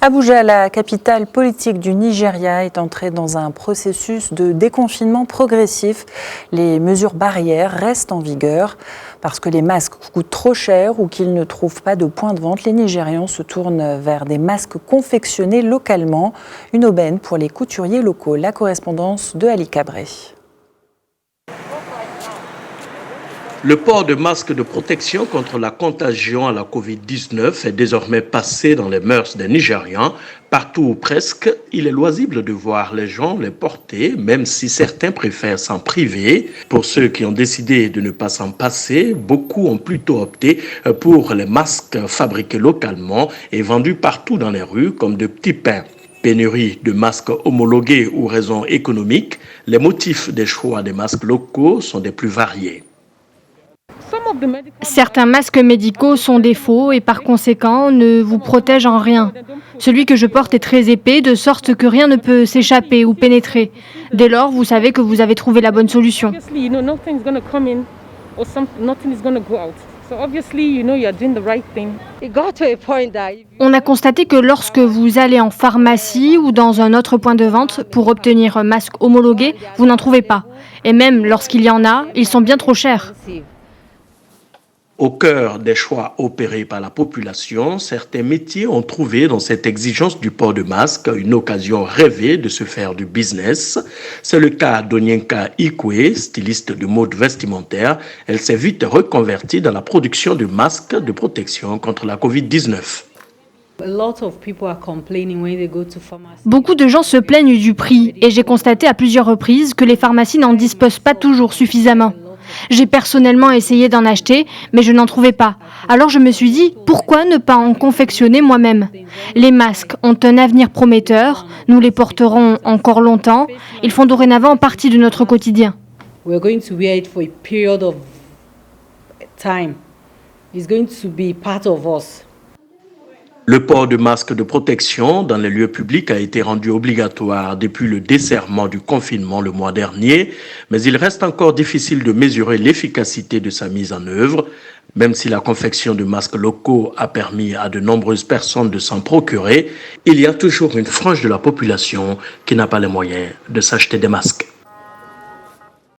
Abuja, la capitale politique du Nigeria, est entrée dans un processus de déconfinement progressif. Les mesures barrières restent en vigueur. Parce que les masques coûtent trop cher ou qu'ils ne trouvent pas de point de vente, les Nigérians se tournent vers des masques confectionnés localement. Une aubaine pour les couturiers locaux. La correspondance de Ali Cabré. Le port de masques de protection contre la contagion à la Covid-19 est désormais passé dans les mœurs des Nigérians. Partout ou presque, il est loisible de voir les gens les porter, même si certains préfèrent s'en priver. Pour ceux qui ont décidé de ne pas s'en passer, beaucoup ont plutôt opté pour les masques fabriqués localement et vendus partout dans les rues comme de petits pains. Pénurie de masques homologués ou raisons économiques, les motifs des choix des masques locaux sont des plus variés. Certains masques médicaux sont des faux et par conséquent ne vous protègent en rien. Celui que je porte est très épais de sorte que rien ne peut s'échapper ou pénétrer. Dès lors, vous savez que vous avez trouvé la bonne solution. On a constaté que lorsque vous allez en pharmacie ou dans un autre point de vente pour obtenir un masque homologué, vous n'en trouvez pas. Et même lorsqu'il y en a, ils sont bien trop chers. Au cœur des choix opérés par la population, certains métiers ont trouvé dans cette exigence du port de masque une occasion rêvée de se faire du business. C'est le cas d'Onyenka Ikwe, styliste de mode vestimentaire. Elle s'est vite reconvertie dans la production de masques de protection contre la Covid-19. Beaucoup de gens se plaignent du prix et j'ai constaté à plusieurs reprises que les pharmacies n'en disposent pas toujours suffisamment. J'ai personnellement essayé d'en acheter, mais je n'en trouvais pas. Alors je me suis dit, pourquoi ne pas en confectionner moi-même ? Les masques ont un avenir prometteur, nous les porterons encore longtemps, ils font dorénavant partie de notre quotidien. Le port de masques de protection dans les lieux publics a été rendu obligatoire depuis le desserrement du confinement le mois dernier, mais il reste encore difficile de mesurer l'efficacité de sa mise en œuvre. Même si la confection de masques locaux a permis à de nombreuses personnes de s'en procurer, il y a toujours une frange de la population qui n'a pas les moyens de s'acheter des masques.